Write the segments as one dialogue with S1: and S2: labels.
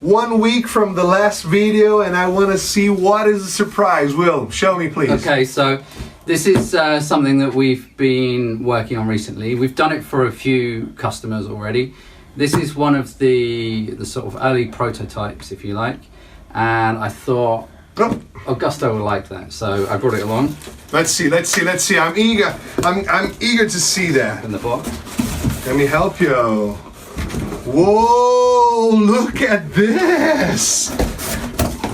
S1: 1 week from the last video, and I want to see what is the surprise. Will, show me please.
S2: Okay, so this is something that we've been working on recently. We've done it for a few customers already. This is one of the sort of early prototypes, if you like, and I thought Augusto would like that, so I brought it along.
S1: Let's see. I'm eager to see that.
S2: In the box.
S1: Let me help you. Whoa, look at this.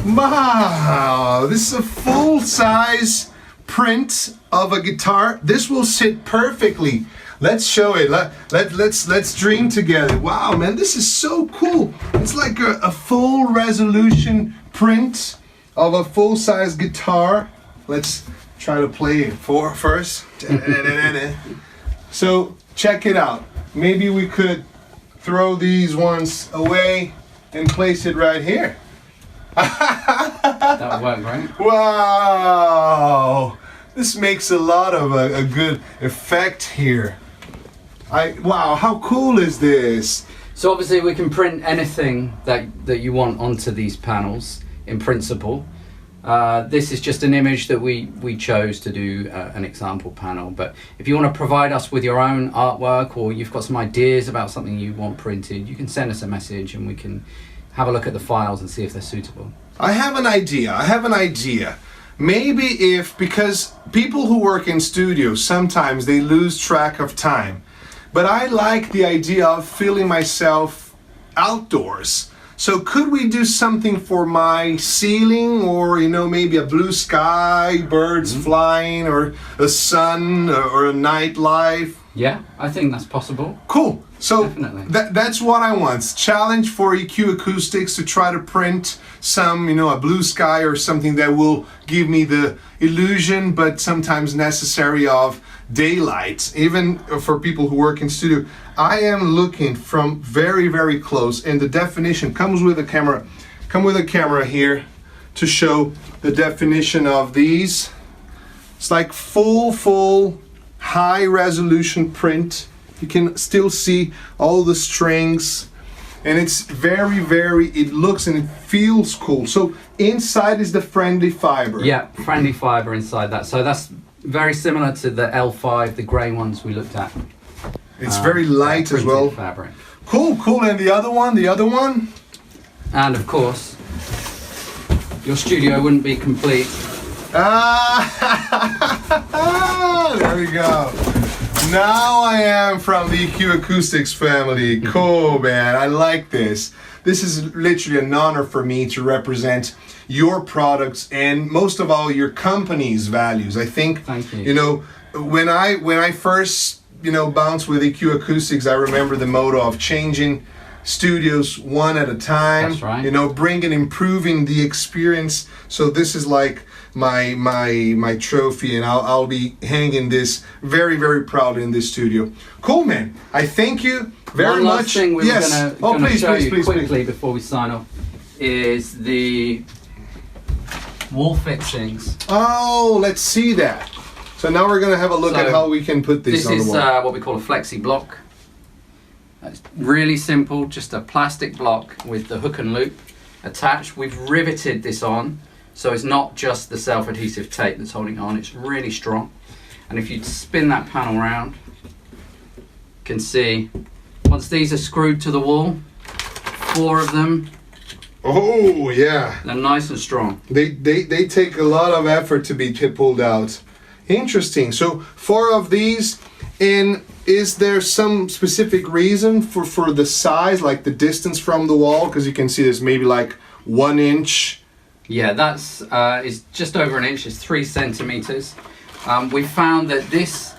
S1: Wow, this is a full-size print of a guitar. This will sit perfectly. Let's show it. Let's dream together. Wow, man, this is so cool. It's like a full resolution print of a full-size guitar. Let's try to play it first. So check it out. Maybe we could throw these ones away and place it right here.
S2: That would work, right?
S1: Wow, this makes a lot of a good effect here. Wow, how cool is this?
S2: So obviously we can print anything that you want onto these panels in principle. This is just an image that we chose to do an example panel, but if you want to provide us with your own artwork, or you've got some ideas about something you want printed, you can send us a message and we can have a look at the files and see if they're suitable.
S1: I have an idea. Maybe because people who work in studios, sometimes they lose track of time, but I like the idea of feeling myself outdoors. So could we do something for my ceiling, or maybe a blue sky, birds flying, or a sun, or a nightlife?
S2: Yeah, I think that's possible.
S1: Cool. So
S2: definitely.
S1: That's what I want. Challenge for EQ Acoustics to try to print some, a blue sky or something that will give me the illusion, but sometimes necessary, of daylight, even for people who work in studio. I am looking from very, very close, and the definition comes with a camera. Come with a camera here to show the definition of these. It's like full high resolution print. You can still see all the strings, and it's very, it looks and it feels cool. So inside is the friendly fiber.
S2: Yeah, friendly fiber inside that. So that's very similar to the L5, the grey ones we looked at.
S1: It's very light as well.
S2: Fabric.
S1: Cool. And the other one?
S2: And of course, your studio wouldn't be complete.
S1: There we go. Now I am from the EQ Acoustics family. Cool, man. I like this. This is literally an honor for me to represent your products and most of all your company's values. I think,
S2: thank you.
S1: When I first bounced with EQ Acoustics, I remember the motto of changing studios one at a time.
S2: That's right.
S1: Improving the experience. So this is like my trophy, and I'll be hanging this very, very proud in this studio. Cool, man. I thank you very much.
S2: One last thing we were going to show you quickly before we sign off is the wall fixings.
S1: Oh, let's see that. So now we're going to have a look at how we can put this on the wall.
S2: This is what we call a flexi block. It's really simple, just a plastic block with the hook and loop attached. We've riveted this on, so it's not just the self-adhesive tape that's holding it on, it's really strong. And if you spin that panel around, you can see, once these are screwed to the wall, 4 of them.
S1: Oh, yeah.
S2: They're nice and strong.
S1: They take a lot of effort to be pulled out. Interesting. So 4 of these, and is there some specific reason for the size, like the distance from the wall? Because you can see there's maybe like 1 inch.
S2: Yeah, that's is just over 1 inch. It's 3 centimeters. We found that this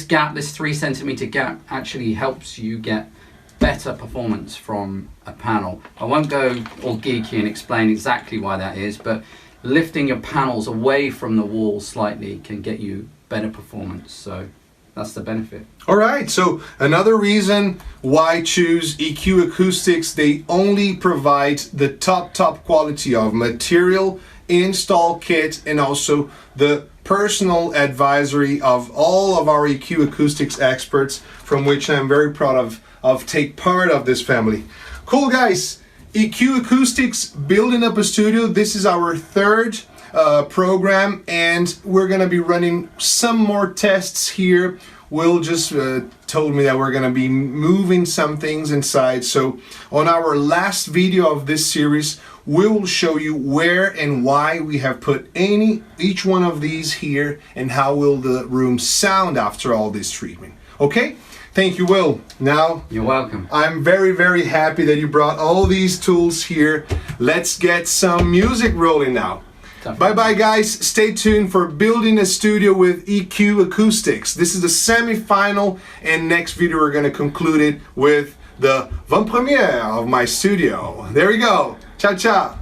S2: gap, this 3 centimeter gap, actually helps you get better performance from a panel. I won't go all geeky and explain exactly why that is, but lifting your panels away from the wall slightly can get you better performance. So that's the benefit.
S1: All right, so another reason why choose EQ Acoustics, they only provide the top quality of material, install kit, and also the personal advisory of all of our EQ Acoustics experts, from which I'm very proud of take part of this family. Cool, guys. EQ Acoustics, building up a studio. This is our third program, and we're gonna be running some more tests here. Will just told me that we're gonna be moving some things inside. So on our last video of this series, we will show you where and why we have put each one of these here, and how will the room sound after all this treatment. Okay? Thank you, Will. Now,
S2: you're welcome.
S1: I'm very, very happy that you brought all these tools here. Let's get some music rolling now. Bye-bye, guys. Stay tuned for Building a Studio with EQ Acoustics. This is the semi-final, and next video we're going to conclude it with the avant-premiere of my studio. There we go. Ciao, ciao.